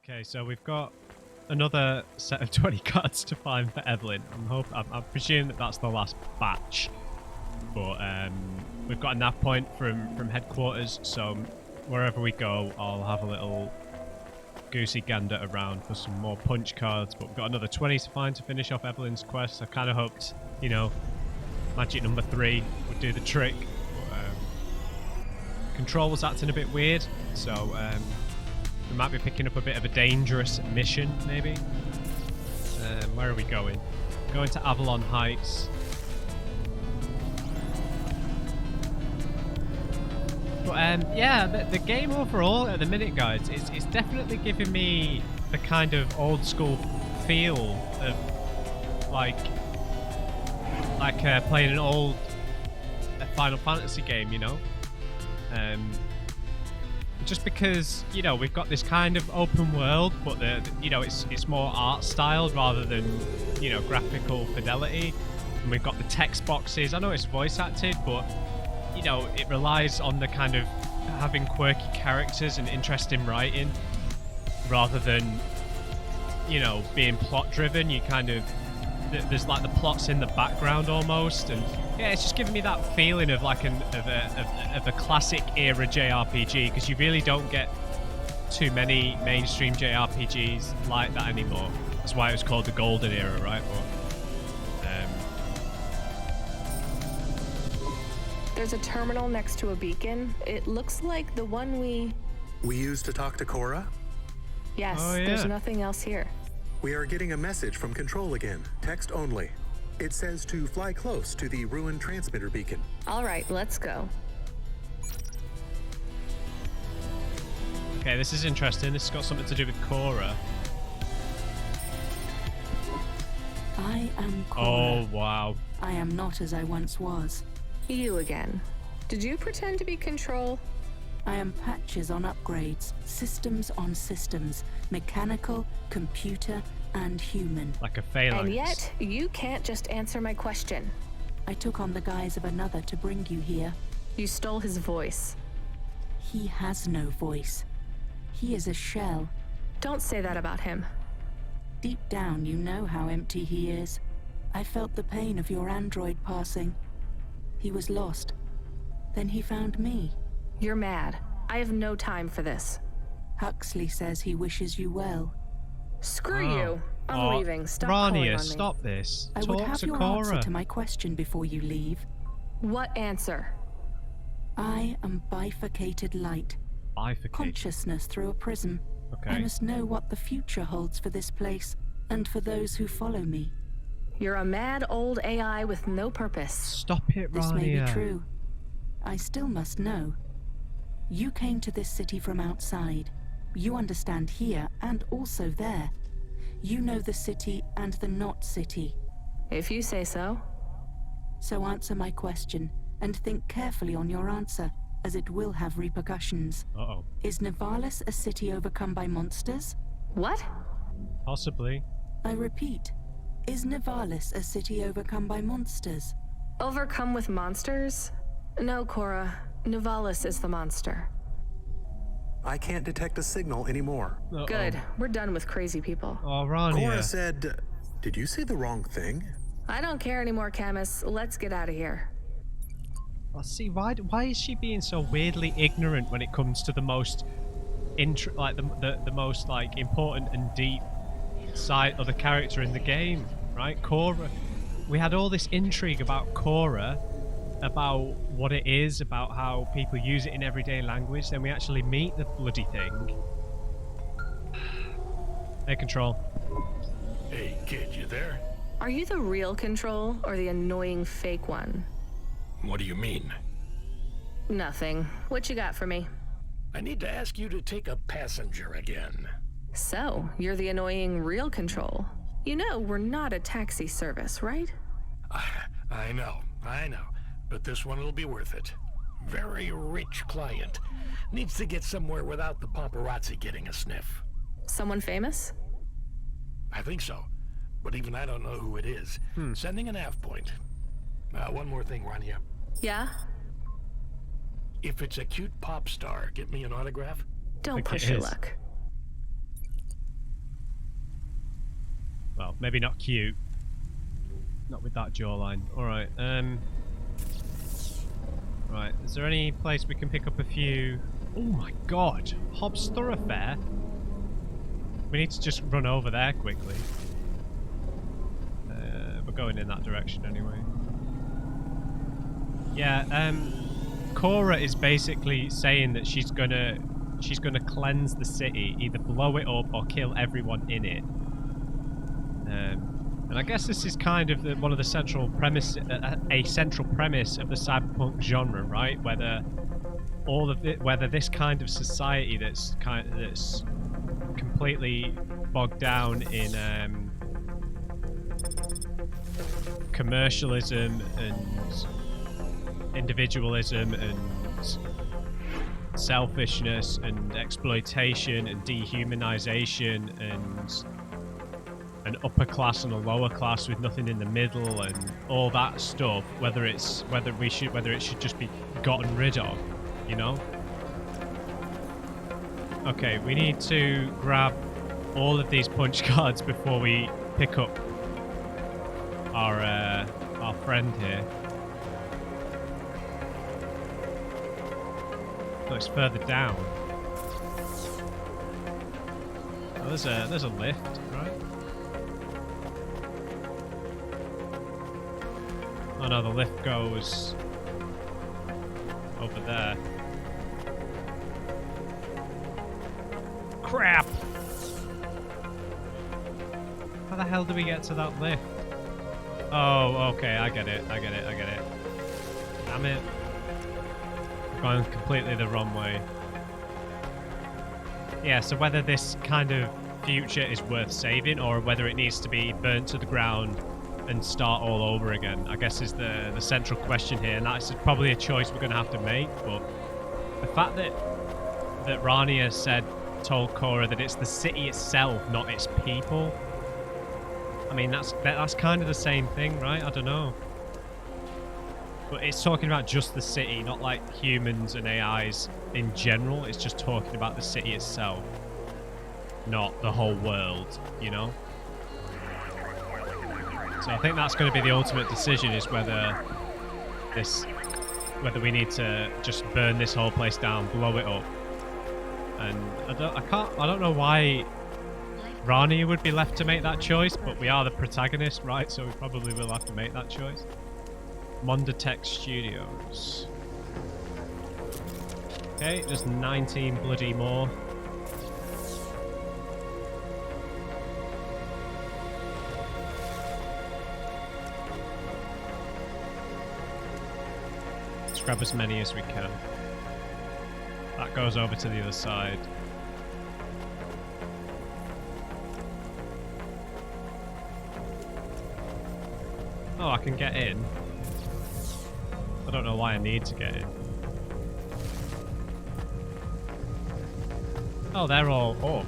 Okay, so we've got another set of 20 cards to find for Evelyn. I presume that that's the last batch, but we've got a nav point from headquarters, so wherever we go, I'll have a little goosey gander around for some more punch cards. But we've got another 20 to find to finish off Evelyn's quest. I kind of hoped, you know, magic number 3 would do the trick. But, Control was acting a bit weird, so we might be picking up a bit of a dangerous mission, maybe. Where are we going? Going to Avalon Heights. But yeah, the game overall at the minute, guys, it's definitely giving me the kind of old school feel of like playing an old Final Fantasy game, you know. Just because, you know, we've got this kind of open world, but you know, it's more art style rather than, you know, graphical fidelity. And we've got the text boxes. I know it's voice acted, but you know, it relies on the kind of having quirky characters and interesting writing rather than, you know, being plot driven. You kind of, there's like the plots in the background almost, and yeah, it's just giving me that feeling of like of a classic era JRPG, because you really don't get too many mainstream JRPGs like that anymore. That's why it was called the golden era, right? But, there's a terminal next to a beacon. It looks like the one we used to talk to Cora? Yes, oh, yeah. There's nothing else here. We are getting a message from Control again, text only. It says to fly close to the ruined transmitter beacon. All right, let's go. okay, this is interesting. This has got something to do with Cora. I am Cora. Oh, wow. I am not as I once was. You again. Did you pretend to be Control? I am patches on upgrades, systems on systems, mechanical, computer, and human. Like a phalanx. And yet, you can't just answer my question. I took on the guise of another to bring you here. You stole his voice. He has no voice. He is a shell. Don't say that about him. Deep down, you know how empty he is. I felt the pain of your android passing. He was lost. Then he found me. You're mad. I have no time for this. Huxley says he wishes you well. Screw you. I'm leaving. Stop calling on Rania, me. stop this. I Talk would have to your Cora. answer to my question before you leave. What answer? I am bifurcated light. Bifurcated. Consciousness through a prism. Okay. I must know what the future holds for this place, and for those who follow me. You're a mad old AI with no purpose. Stop it, Rania. This may be true. I still must know. You came to this city from outside. You understand here and also there. You know the city and the not city. If you say so. So answer my question, and think carefully on your answer, as it will have repercussions. Uh-oh. Is Nivalis a city overcome by monsters? What? Possibly. I repeat, is Nivalis a city overcome by monsters? Overcome with monsters? No, Cora. Nivalis is the monster. I can't detect a signal anymore. Uh-oh. Good. We're done with crazy people. Oh, Rania. Cora said, did you say the wrong thing? I don't care anymore, Camus. Let's get out of here. Well, see, why is she being so weirdly ignorant when it comes to the most the most like important and deep side of the character in the game, right? Cora. We had all this intrigue about Cora, about what it is, about how people use it in everyday language. Then we actually meet the bloody thing. Hey, Control. Hey, kid, you there? Are you the real Control or the annoying fake one? What do you mean? Nothing. What you got for me? I need to ask you to take a passenger again. So, you're the annoying real Control. You know we're not a taxi service, right? I know. But this one will be worth it. Very rich client. Needs to get somewhere without the paparazzi getting a sniff. Someone famous? I think so. But even I don't know who it is. Sending an nav point. One more thing, Rania. Yeah? If it's a cute pop star, get me an autograph. Don't think push it your is. luck. Well, maybe not cute. Not with that jawline. Alright, right, is there any place we can pick up a few... Oh my god! Hobbs Thoroughfare? We need to just run over there quickly. We're going in that direction anyway. Yeah, Cora is basically saying that she's gonna cleanse the city, either blow it up or kill everyone in it. And I guess this is kind of one of the central premise, a central premise of the cyberpunk genre, right? Whether whether this kind of society that's completely bogged down in commercialism and individualism and selfishness and exploitation and dehumanization and an upper class and a lower class with nothing in the middle and all that stuff, whether it should just be gotten rid of, you know? Okay, we need to grab all of these punch cards before we pick up our friend here. Oh, it's further down. Oh, there's a lift, right? Oh no, the lift goes over there. Crap! How the hell do we get to that lift? Oh, okay, I get it. Damn it. Going completely the wrong way. Yeah, so whether this kind of future is worth saving or whether it needs to be burnt to the ground and start all over again, I guess is the central question here, and that's probably a choice we're going to have to make. But the fact that Rania told Cora that it's the city itself, not its people, I mean, that's kind of the same thing, right? I don't know. But it's talking about just the city, not like humans and AIs in general. It's just talking about the city itself, not the whole world, you know? So I think that's going to be the ultimate decision, is whether we need to just burn this whole place down, blow it up. And I don't know why Rania would be left to make that choice, but we are the protagonist, right? So we probably will have to make that choice. Mondatech Studios. Okay, just 19 bloody more. Let's grab as many as we can. That goes over to the other side. Oh, I can get in. I don't know why I need to get in. Oh, they're all up.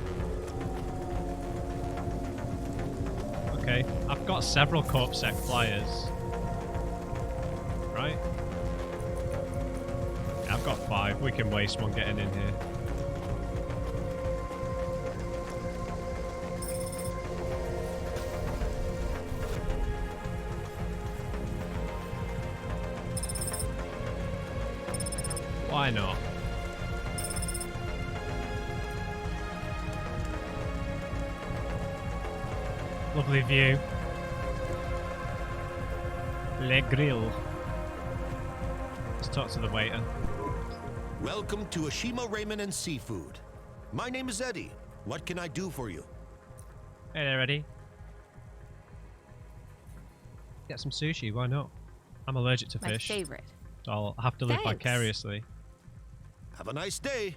Okay, I've got several Corpsec flyers. Right? Yeah, I've got 5. We can waste one getting in here. Why not? Lovely view. Le Grill. Let's talk to the waiter. Welcome to Ashima Ramen and Seafood. My name is Eddie. What can I do for you? Hey there, Eddie. Get some sushi, why not? I'm allergic to fish. My favorite. So I'll have to live Thanks. vicariously. Have a nice day.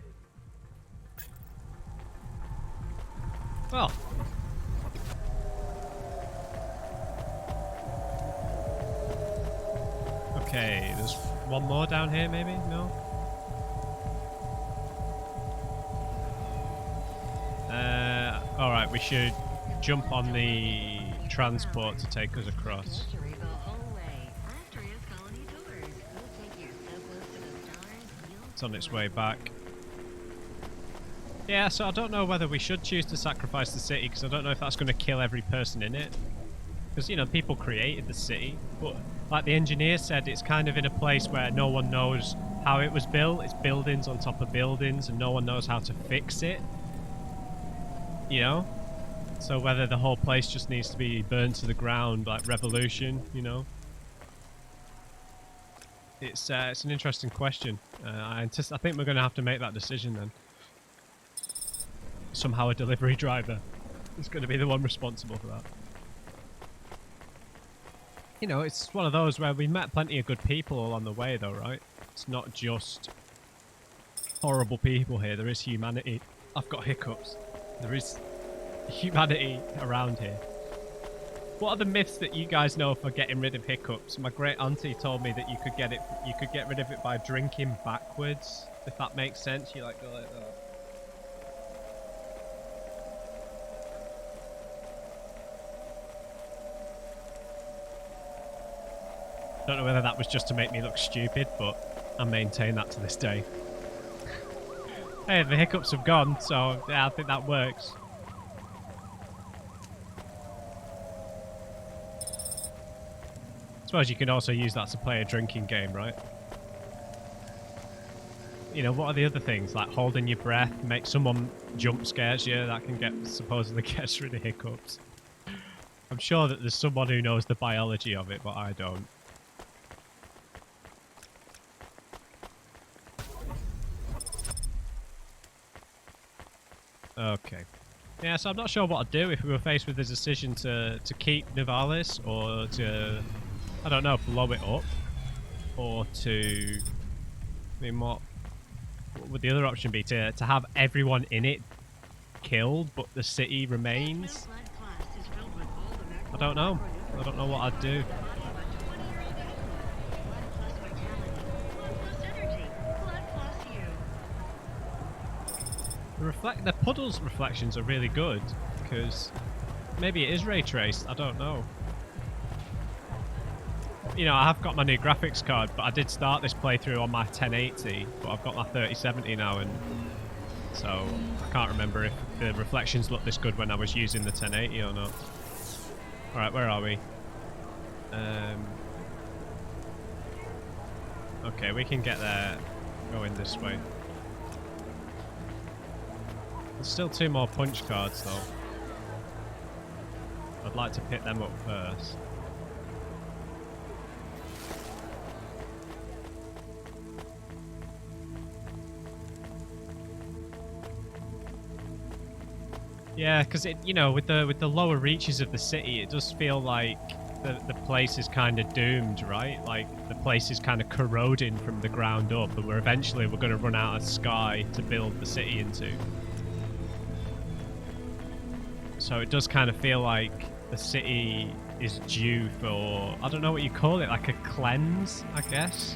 Well. Okay, there's one more down here maybe? No? Alright, we should jump on the transport to take us across. It's on its way back. Yeah, so I don't know whether we should choose to sacrifice the city, because I don't know if that's going to kill every person in it. Because, you know, people created the city, but like the engineer said, it's kind of in a place where no one knows how it was built. It's buildings on top of buildings, and no one knows how to fix it. You know? So whether the whole place just needs to be burned to the ground, like revolution, you know? It's an interesting question. I think we're going to have to make that decision then. Somehow a delivery driver is going to be the one responsible for that. You know, it's one of those where we met plenty of good people along the way though, right? It's not just horrible people here. There is humanity. I've got hiccups. There is humanity around here. What are the myths that you guys know for getting rid of hiccups? My great auntie told me that you could get rid of it by drinking backwards, if that makes sense. You like go like that. Don't know whether that was just to make me look stupid, but I maintain that to this day. Hey, the hiccups have gone, so yeah, I think that works. I suppose you can also use that to play a drinking game, right? You know, what are the other things? Like holding your breath, make someone jump scares you, that can supposedly gets rid of hiccups. I'm sure that there's someone who knows the biology of it, but I don't. Okay. Yeah, so I'm not sure what I'd do if we were faced with the decision to keep Nivalis, or to, I don't know, blow it up, or to, I mean, what would the other option be? To have everyone in it killed, but the city remains? I don't know. I don't know what I'd do. The puddles reflections are really good, because maybe it is ray traced, I don't know. You know, I have got my new graphics card, but I did start this playthrough on my 1080, but I've got my 3070 now, and so I can't remember if the reflections looked this good when I was using the 1080 or not. Alright, where are we? Okay, we can get there going this way. There's still 2 more punch cards though. I'd like to pick them up first. Yeah, because it, you know, with the lower reaches of the city, it does feel like the place is kind of doomed, right? Like the place is kind of corroding from the ground up, and we're going to run out of sky to build the city into. So it does kind of feel like the city is due for, I don't know what you call it, like a cleanse, I guess,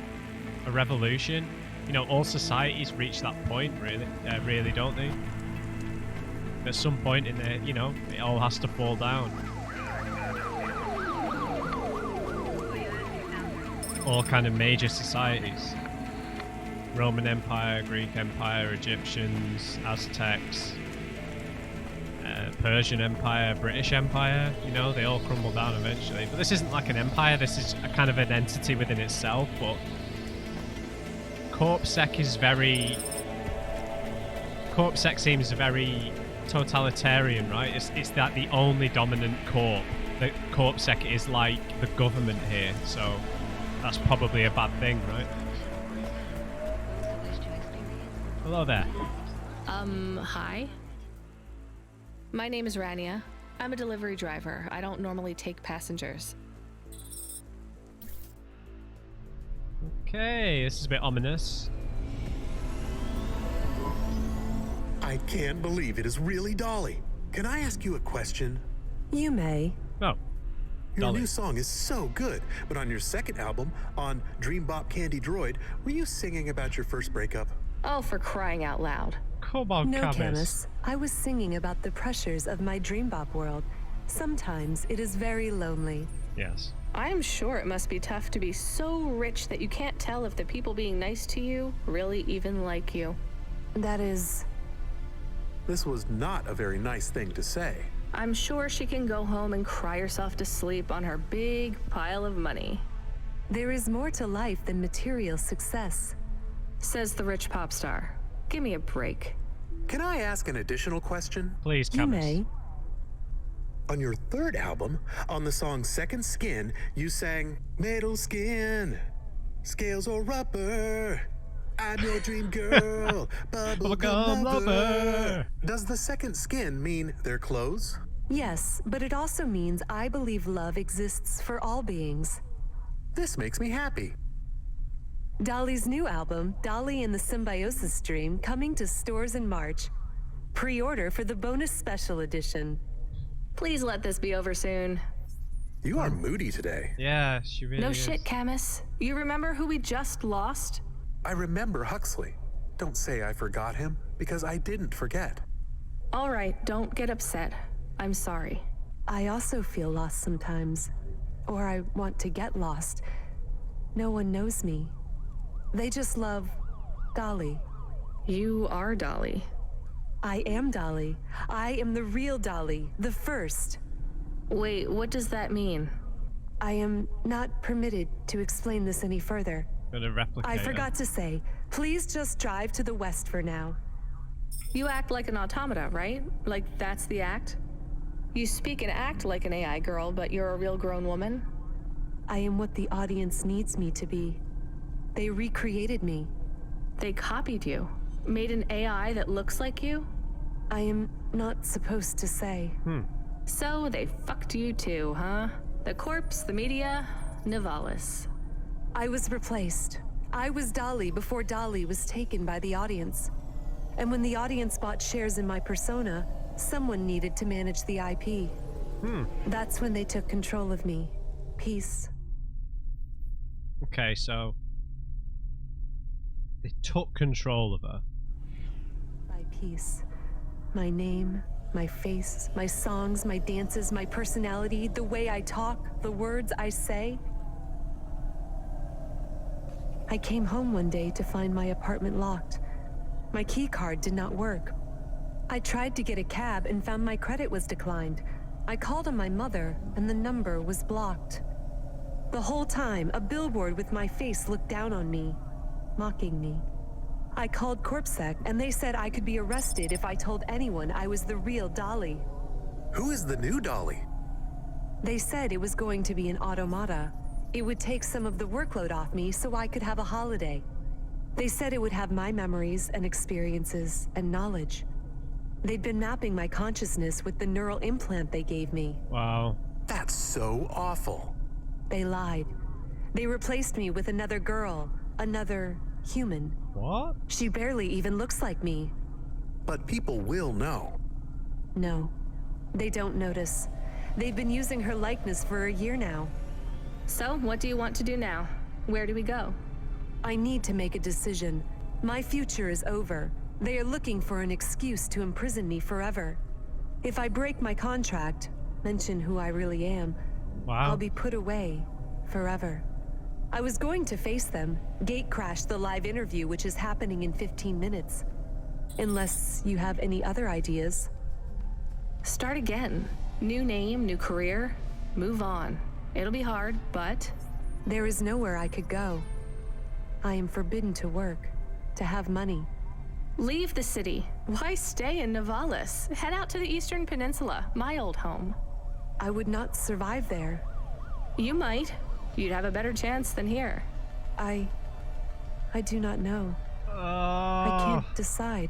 a revolution. You know, all societies reach that point, really, don't they? At some point in there, you know, it all has to fall down. All kind of major societies. Roman Empire, Greek Empire, Egyptians, Aztecs, Persian Empire, British Empire, you know, they all crumble down eventually. But this isn't like an empire, this is a kind of an entity within itself, but Corpsec seems very totalitarian, right? It's that the only dominant corp. The Corpsec is like the government here, so that's probably a bad thing, right? Hello there. Hi. My name is Rania. I'm a delivery driver. I don't normally take passengers. Okay, this is a bit ominous. I can't believe it is really Dolly. Can I ask you a question? You may. Oh. Your Dolly. new song is so good, but on your second album, on Dream Bop Candy Droid, were you singing about your first breakup? Oh, for crying out loud. Come on, No, Camus. Camus. I was singing about the pressures of my dream bop world. Sometimes it is very lonely. Yes. I'm sure it must be tough to be so rich that you can't tell if the people being nice to you really even like you. That is This was not a very nice thing to say. I'm sure she can go home and cry herself to sleep on her big pile of money. There is more to life than material success, Says the rich pop star. Give me a break. Can I ask an additional question? Please, You Camus. may. On your third album, on the song Second Skin, you sang, "Metal skin, scales or rubber, I'm your dream girl, bubblegum Bubblegum lover." lover. Does the second skin mean their clothes? Yes, but it also means I believe love exists for all beings. This makes me happy. Dolly's new album, Dolly and the Symbiosis Dream, coming to stores in March. Pre-order for the bonus special edition. Please let this be over soon. You are moody today. Yeah, she really No is. shit, Camus. You remember who we just lost? I remember Huxley. Don't say I forgot him, because I didn't forget. All right, don't get upset. I'm sorry. I also feel lost sometimes. Or I want to get lost. No one knows me. They just love Dolly. You are Dolly. I am Dolly. I am the real Dolly, the first. Wait, what does that mean? I am not permitted to explain this any further. Gonna replicate I her. forgot to say, please just drive to the west for now. You act like an automata, right? Like that's the act? You speak and act like an AI girl, but you're a real grown woman? I am what the audience needs me to be. They recreated me. They copied you? Made an AI that looks like you? I am not supposed to say. So they fucked you too, huh? The corpse, the media, Nivalis. I was replaced. I was Dolly before Dolly was taken by the audience. And when the audience bought shares in my persona, someone needed to manage the IP. That's when they took control of me. Peace. Okay, so they took control of her. By peace. My name, my face, my songs, my dances, my personality, the way I talk, the words I say. I came home one day to find my apartment locked. My key card did not work. I tried to get a cab and found my credit was declined. I called on my mother and the number was blocked. The whole time, a billboard with my face looked down on me, mocking me. I called CorpSec and they said I could be arrested if I told anyone I was the real Dolly. Who is the new Dolly? They said it was going to be an automata. It would take some of the workload off me so I could have a holiday. They said it would have my memories and experiences and knowledge. They'd been mapping my consciousness with the neural implant they gave me. Wow. That's so awful. They lied. They replaced me with another girl, another human. What? She barely even looks like me. But people will know. No, they don't notice. They've been using her likeness for a year now. So, what do you want to do now? Where do we go? I need to make a decision. My future is over. They are looking for an excuse to imprison me forever. If I break my contract, mention who I really am, Wow. I'll be put away forever. I was going to face them, gatecrash the live interview which is happening in 15 minutes. Unless you have any other ideas. Start again. New name, new career. Move on. It'll be hard, but... There is nowhere I could go. I am forbidden to work, to have money. Leave the city. Why stay in Nivalis? Head out to the Eastern Peninsula, my old home. I would not survive there. You might. You'd have a better chance than here. I do not know. I Oh. can't decide.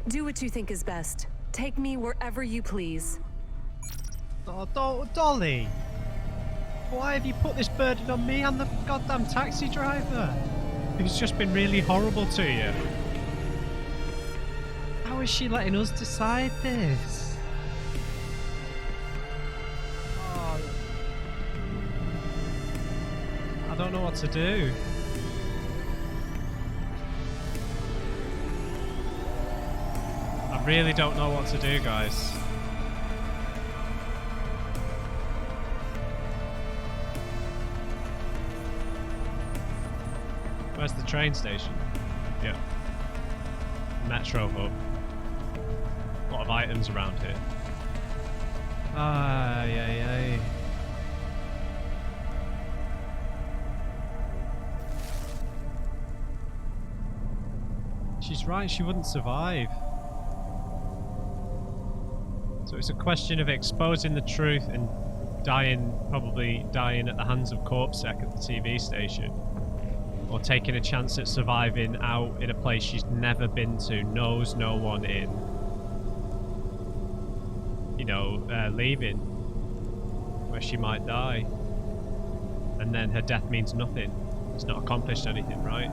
Do what you think is best. Take me wherever you please. Dolly! Why have you put this burden on me? I'm the goddamn taxi driver who's just been really horrible to you. How is she letting us decide this? Oh. I don't know what to do. I really don't know what to do, guys. Where's the train station? Yeah. Metro hub. lot of items around here. Ay, ay, ay. She's right, she wouldn't survive. So it's a question of exposing the truth and probably dying at the hands of CorpSec at the TV station. Or taking a chance at surviving out in a place she's never been to, knows no one in. You know, leaving. Where she might die. And then her death means nothing. It's not accomplished anything, right?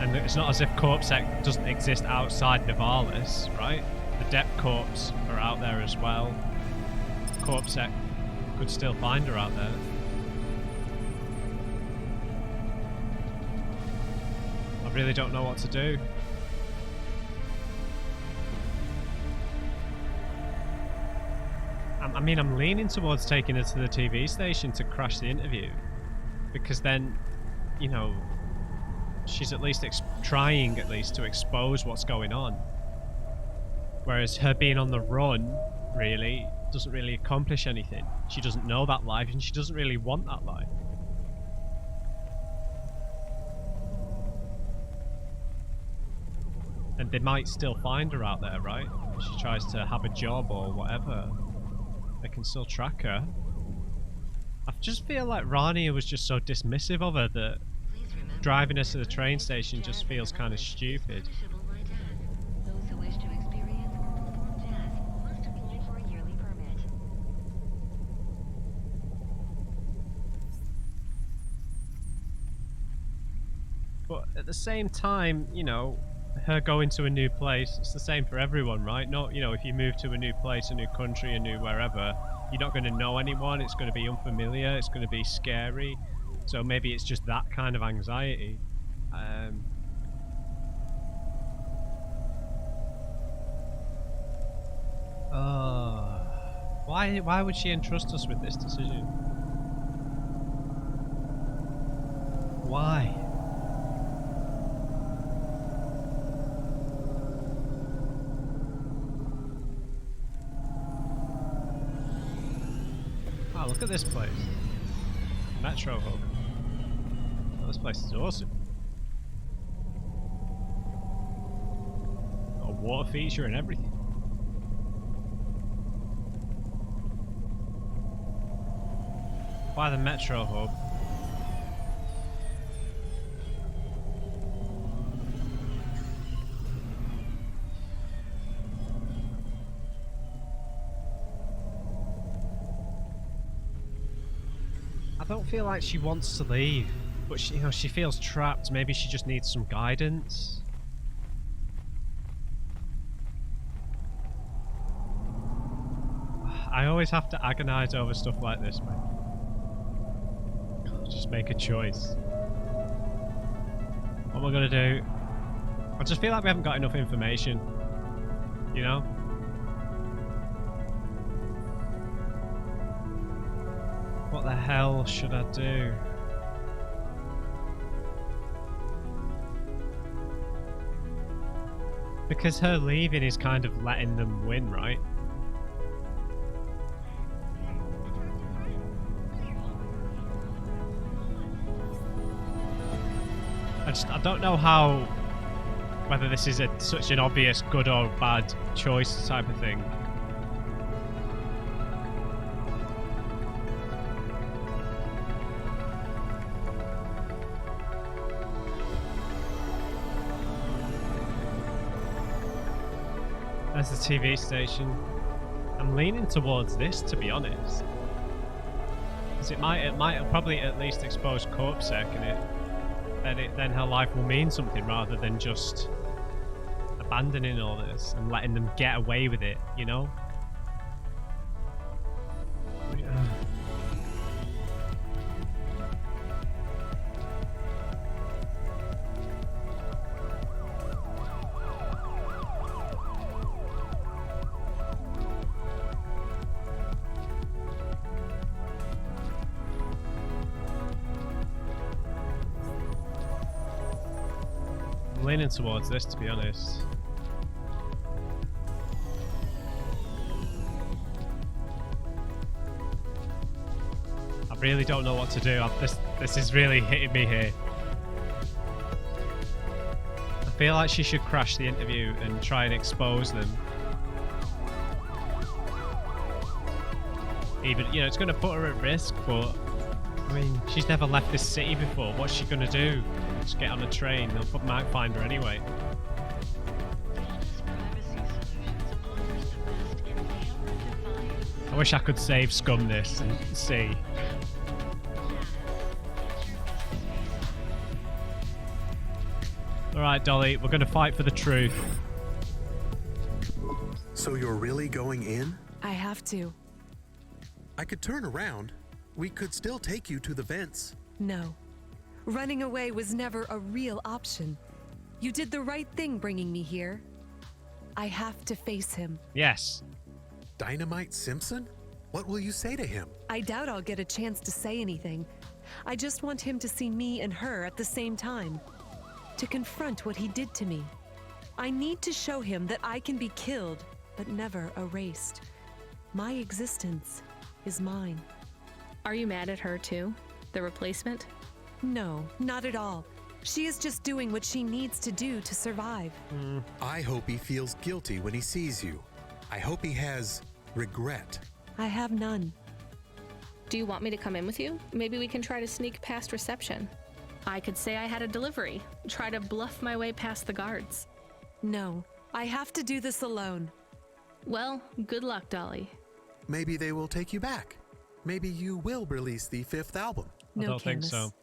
And it's not as if CorpSec doesn't exist outside Nivalis, right? The Depth Corps are out there as well. CorpSec could still find her out there. I really don't know what to do. I mean, I'm leaning towards taking her to the TV station to crash the interview. Because then, you know, she's at least trying at least to expose what's going on. Whereas her being on the run, really, doesn't really accomplish anything. She doesn't know that life and she doesn't really want that life. And they might still find her out there, right? If she tries to have a job or whatever. They can still track her. I just feel like Rania was just so dismissive of her that driving us to the train station just feels kind of stupid. Those who wish to experience or perform jazz must apply for a yearly permit. But at the same time, you know, her going to a new place, it's the same for everyone, right? Not, you know, if you move to a new place, a new country, a new wherever, you're not going to know anyone, it's going to be unfamiliar, it's going to be scary. So maybe it's just that kind of anxiety. Why would she entrust us with this decision? Why? Oh, look at this place. Metro hub. Oh, this place is awesome. Got a water feature and everything. By the Metro hub. I don't feel like she wants to leave, but she, you know, she feels trapped. Maybe she just needs some guidance. I always have to agonize over stuff like this, man. Just make a choice. What am I gonna do? I just feel like we haven't got enough information, you know? What the hell should I do? Because her leaving is kind of letting them win, right? I don't know how, whether this is such an obvious good or bad choice type of thing. There's the TV station. I'm leaning towards this, to be honest. Because it might probably at least expose CorpSec, and then her life will mean something rather than just abandoning all this and letting them get away with it, you know? I'm leaning towards this, to be honest. I really don't know what to do. This is really hitting me here. I feel like she should crash the interview and try and expose them. Even, you know, it's going to put her at risk, but I mean, she's never left this city before. What's she going to do? Just get on a train. Might find her anyway. I wish I could save Scum this and see. Alright, Dolly, we're going to fight for the truth. So you're really going in? I have to. I could turn around. We could still take you to the vents. No. Running away was never a real option. You did the right thing bringing me here. I have to face him. Yes. Dynamite Simpson? What will you say to him? I doubt I'll get a chance to say anything. I just want him to see me and her at the same time. To confront what he did to me. I need to show him that I can be killed, but never erased. My existence is mine. Are you mad at her too? The replacement? No, not at all. She is just doing what she needs to do to survive. I hope he feels guilty when he sees you. I hope he has regret. I have none. Do you want me to come in with you? Maybe we can try to sneak past reception. I could say I had a delivery, try to bluff my way past the guards. No, I have to do this alone. Well, good luck, Dolly. Maybe they will take you back. Maybe you will release the 5th album. I don't think so.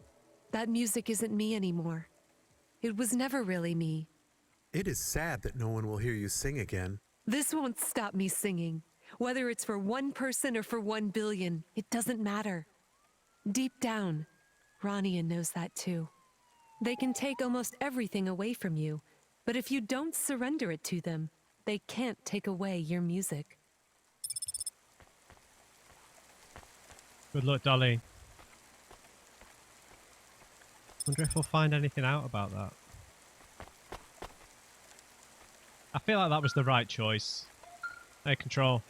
That music isn't me anymore. It was never really me. It is sad that no one will hear you sing again. This won't stop me singing. Whether it's for one person or for 1 billion, it doesn't matter. Deep down, Rania knows that too. They can take almost everything away from you, but if you don't surrender it to them, they can't take away your music. Good luck, Dolly. Wonder if we'll find anything out about that. I feel like that was the right choice. Hey, Control.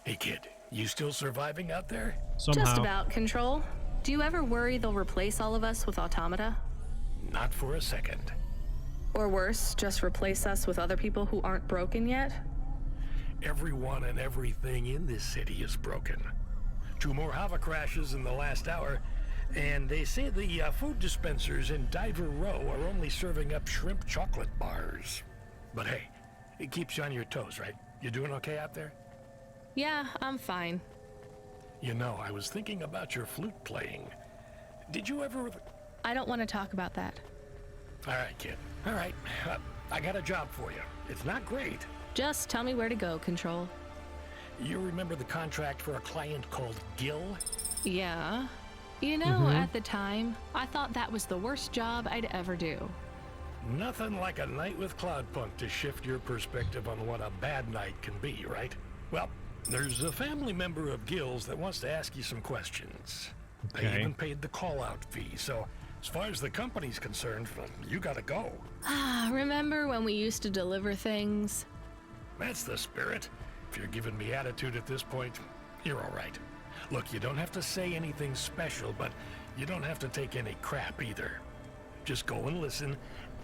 Hey, kid. You still surviving out there? Somehow. Just about, Control. Do you ever worry they'll replace all of us with automata? Not for a second. Or worse, just replace us with other people who aren't broken yet? Everyone and everything in this city is broken. 2 more Hava crashes in the last hour, and they say the food dispensers in Diver Row are only serving up shrimp chocolate bars. But hey, it keeps you on your toes, right? You doing okay out there? Yeah, I'm fine. You know, I was thinking about your flute playing. Did you ever... I don't want to talk about that. All right, kid. All right. I got a job for you. It's not great. Just tell me where to go, Control. You remember the contract for a client called Gil? Yeah. You know, at the time, I thought that was the worst job I'd ever do. Nothing like a night with Cloudpunk to shift your perspective on what a bad night can be, right? Well, there's a family member of Gil's that wants to ask you some questions. Okay. They even paid the call-out fee, so as far as the company's concerned, you gotta go. Remember when we used to deliver things? That's the spirit. If you're giving me attitude at this point, you're all right. Look, you don't have to say anything special, but you don't have to take any crap either. Just go and listen,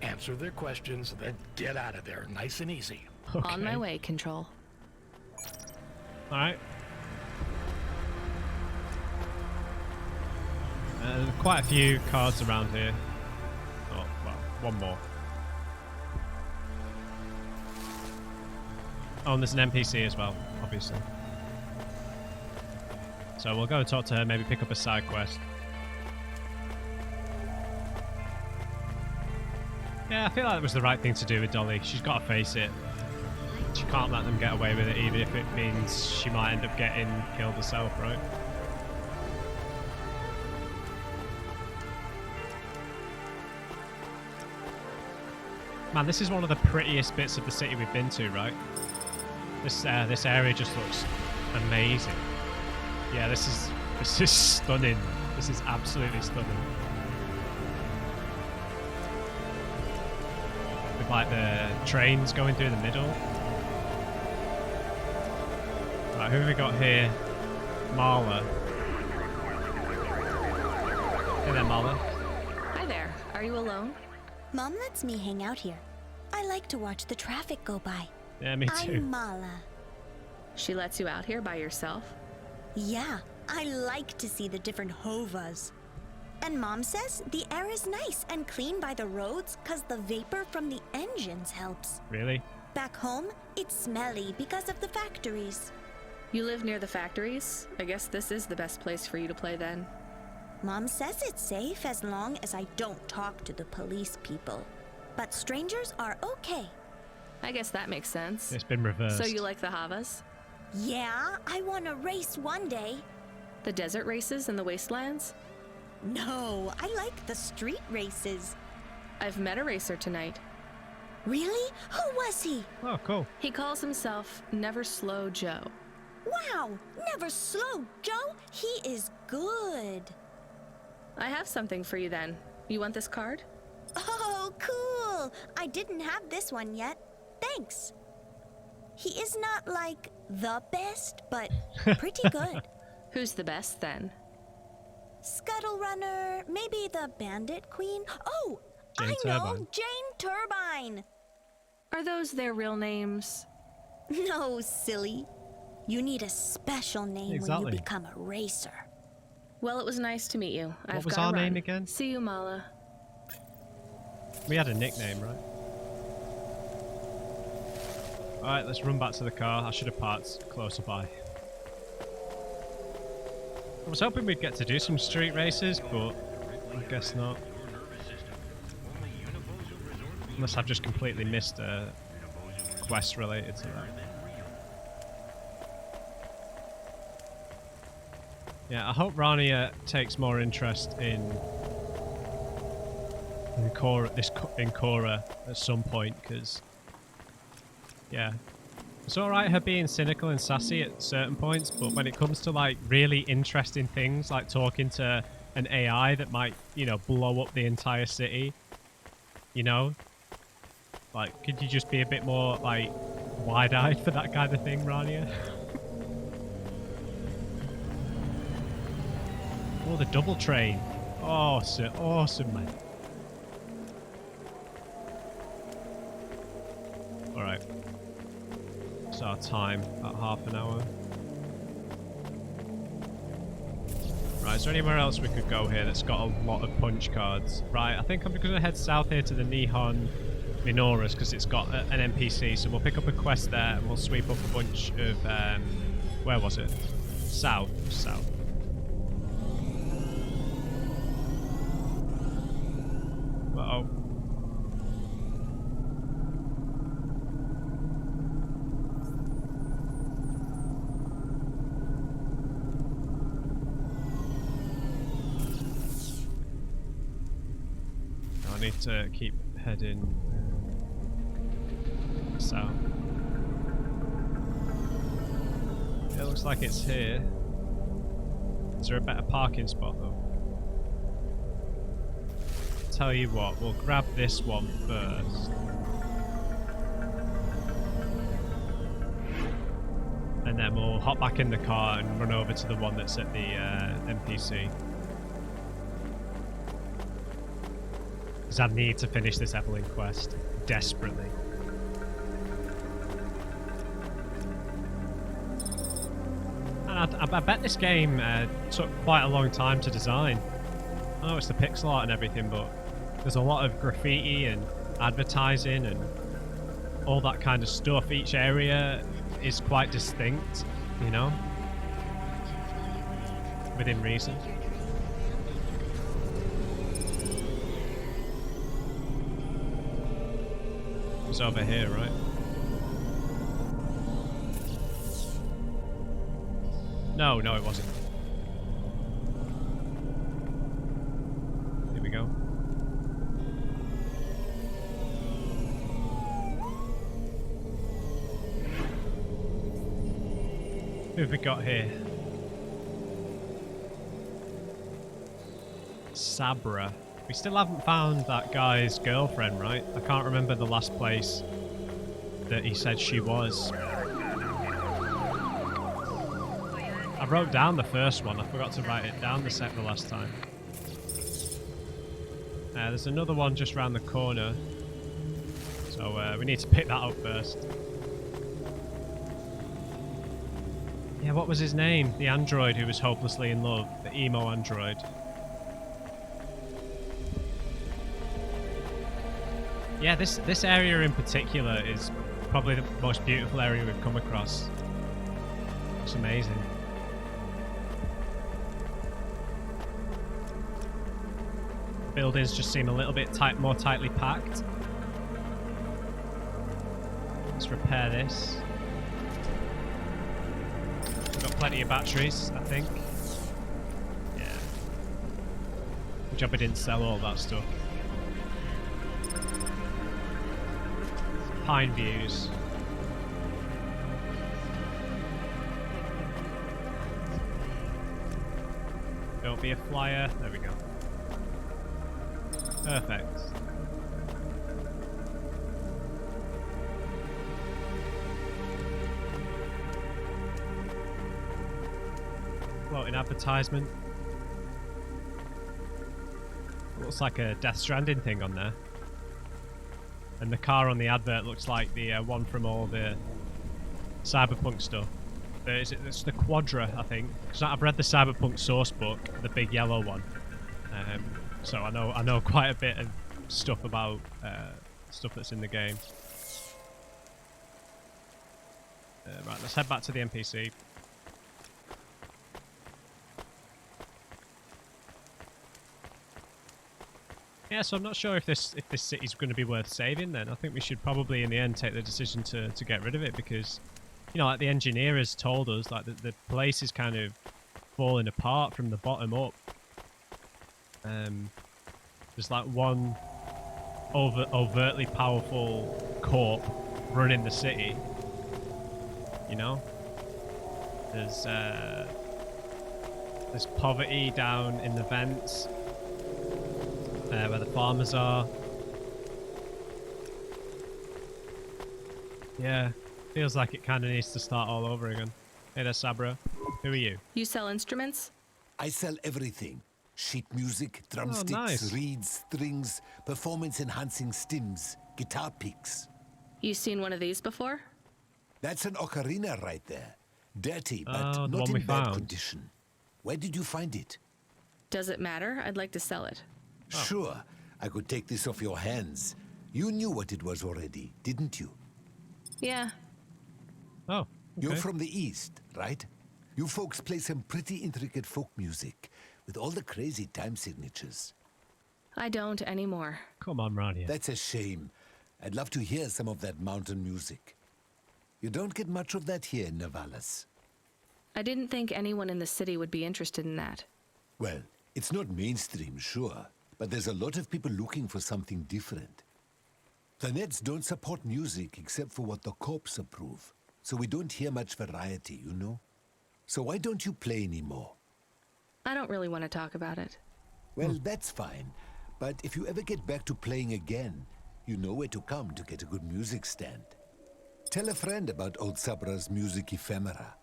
answer their questions, then get out of there, nice and easy. Okay. On my way, Control. Alright. Quite a few cards around here. Oh, well, one more. Oh, and there's an NPC as well, obviously. So we'll go and talk to her, maybe pick up a side quest. Yeah, I feel like that was the right thing to do with Dolly. She's got to face it. She can't let them get away with it, even if it means she might end up getting killed herself, right? Man, this is one of the prettiest bits of the city we've been to, right? This area just looks amazing. Yeah, this is stunning. This is absolutely stunning. like the trains going through the middle. Right, who have we got here? Marla. Hey there, Marla. Hi there. Are you alone? Mom lets me hang out here. I like to watch the traffic go by. Yeah, me too. I'm Mala. She lets you out here by yourself? Yeah, I like to see the different hovas. And Mom says the air is nice and clean by the roads because the vapor from the engines helps. Really? Back home, it's smelly because of the factories. You live near the factories? I guess this is the best place for you to play then. Mom says it's safe as long as I don't talk to the police people. But strangers are okay. I guess that makes sense. It's been reversed. So you like the Havas? Yeah, I want to race one day. The desert races in the wastelands? No, I like the street races. I've met a racer tonight. Really? Who was he? Oh, cool. He calls himself Never Slow Joe. Wow, Never Slow Joe. He is good. I have something for you then. You want this card? Oh, cool. I didn't have this one yet. Thanks. He is not like the best, but pretty good. Who's the best then? Scuttle Runner, maybe the Bandit Queen. Oh, Jane I know, Turbine. Jane Turbine. Are those their real names? No, silly. You need a special name Exactly. when you become a racer. Well, it was nice to meet you. I've was gotta our run. name again? See you, Mala. We had a nickname, right? Alright, let's run back to the car. I should have parked closer by. I was hoping we'd get to do some street races, but I guess not. Unless I've just completely missed a quest related to that. Yeah, I hope Rania takes more interest in Cora at some point, because yeah, it's alright her being cynical and sassy at certain points, but when it comes to like really interesting things like talking to an AI that might, you know, blow up the entire city, you know, like, could you just be a bit more like wide-eyed for that kind of thing, Rania? Oh, the double train. Awesome, awesome, man. Alright. It's our time, about half an hour. Right, is there anywhere else we could go here that's got a lot of punch cards? Right, I think I'm going to head south here to the Nihon Minoras because it's got an NPC, so we'll pick up a quest there and we'll sweep up a bunch of, where was it? South. Uh-oh. I need to keep heading south. It looks like it's here. Is there a better parking spot though? Tell you what, we'll grab this one first. And then we'll hop back in the car and run over to the one that's at the NPC. Because I need to finish this Evelyn quest desperately. And I bet this game took quite a long time to design. I know it's the pixel art and everything, but there's a lot of graffiti and advertising and all that kind of stuff. Each area is quite distinct, you know, within reason. It's over here, right? No, it wasn't. Here we go. Who have we got here? Sabra. We still haven't found that guy's girlfriend, right? I can't remember the last place that he said she was. I wrote down the first one. I forgot to write it down the last time. There's another one just round the corner. So we need to pick that up first. Yeah, what was his name? The android who was hopelessly in love. The emo android. Yeah, this area in particular is probably the most beautiful area we've come across. It's amazing. Buildings just seem a little bit more tightly packed. Let's repair this. We've got plenty of batteries, I think. Yeah. Good job I didn't sell all that stuff. Pine views. Don't be a flyer. There we go. Perfect. Floating advertisement. Looks like a Death Stranding thing on there. And the car on the advert looks like the one from all the Cyberpunk stuff. It's the Quadra, I think. Because I've read the Cyberpunk source book, the big yellow one. So I know quite a bit of stuff about stuff that's in the game. Right, let's head back to the NPC. Yeah, so I'm not sure if this city's going to be worth saving then. I think we should probably in the end take the decision to get rid of it because, you know, like the engineer has told us, like the place is kind of falling apart from the bottom up. There's like one overtly powerful corp running the city. You know? There's poverty down in the vents. Where the farmers are. Yeah, feels like it kind of needs to start all over again. Hey there, Sabra. Who are you? You sell instruments? I sell everything. Sheet music, drumsticks, nice. reeds, strings, performance-enhancing stems, guitar picks. You seen one of these before? That's an ocarina right there. Dirty, but Oh, the not one we in bad found. condition. Where did you find it? Does it matter? I'd like to sell it. Sure, I could take this off your hands. You knew what it was already, didn't you? Yeah. Oh, okay. You're from the East, right? You folks play some pretty intricate folk music with all the crazy time signatures. I don't anymore. Come on, Rania. That's a shame. I'd love to hear some of that mountain music. You don't get much of that here in Nivalis. I didn't think anyone in the city would be interested in that. Well, it's not mainstream, sure, but there's a lot of people looking for something different. The Nets don't support music except for what the corps approve, so we don't hear much variety, you know? So why don't you play anymore? I don't really want to talk about it. Well, that's fine, but if you ever get back to playing again, you know where to come to get a good music stand. Tell a friend about old Sabra's music ephemera.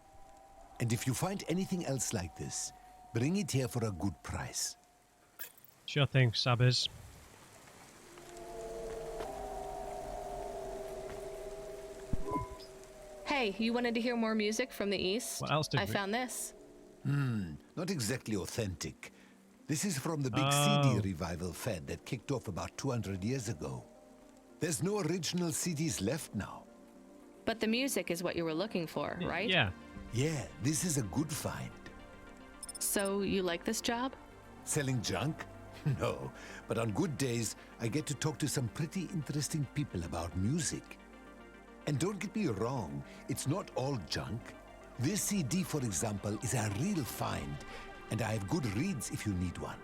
And if you find anything else like this, bring it here for a good price. Sure thing, Sabbers. Hey, you wanted to hear more music from the East? What else did I we... found this. Not exactly authentic. This is from the big Oh. CD revival fad that kicked off about 200 years ago. There's no original CDs left now. But the music is what you were looking for, right? Yeah. Yeah, this is a good find. So you like this job? Selling junk? No, but on good days, I get to talk to some pretty interesting people about music. And don't get me wrong, it's not all junk. This CD, for example, is a real find, and I have good reeds if you need one.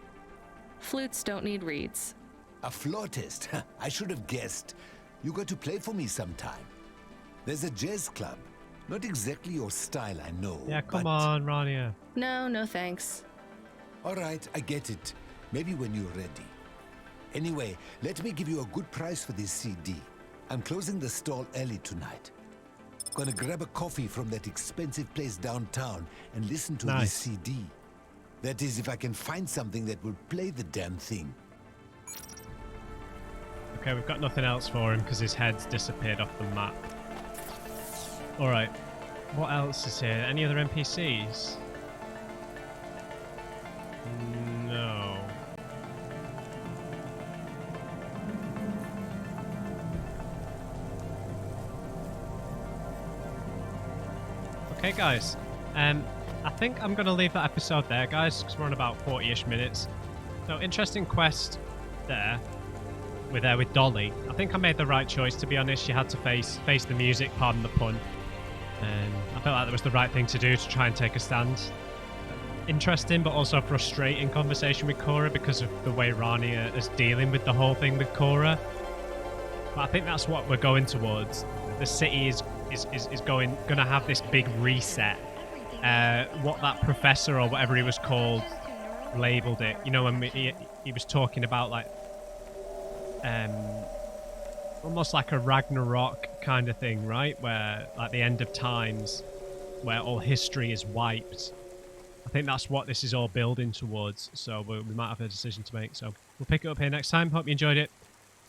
Flutes don't need reeds. A flautist? I should have guessed. You got to play for me sometime. There's a jazz club. Not exactly your style, I know. Yeah, come but... on, Rania. No, no thanks. All right, I get it. Maybe when you're ready. Anyway, let me give you a good price for this CD. I'm closing the stall early tonight. Gonna grab a coffee from that expensive place downtown and listen to this CD. That is, if I can find something that will play the damn thing. Okay, we've got nothing else for him because his head's disappeared off the map. Alright, what else is here? Any other NPCs? No. Okay, guys. I think I'm going to leave that episode there, guys, because we're on about 40-ish minutes. So, interesting quest there. We're there with Dolly. I think I made the right choice, to be honest. She had to face the music, pardon the pun. I felt like that was the right thing to do to try and take a stand. Interesting, but also frustrating conversation with Cora because of the way Rania is dealing with the whole thing with Cora. But I think that's what we're going towards. The city is going to have this big reset. What that professor or whatever he was called labeled it. You know, when he was talking about like almost like a Ragnarok kind of thing, right? Where like the end of times, where all history is wiped. I think that's what this is all building towards. So we might have a decision to make. So we'll pick it up here next time. Hope you enjoyed it.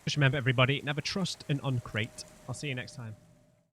Just remember, everybody, never trust an uncrate. I'll see you next time.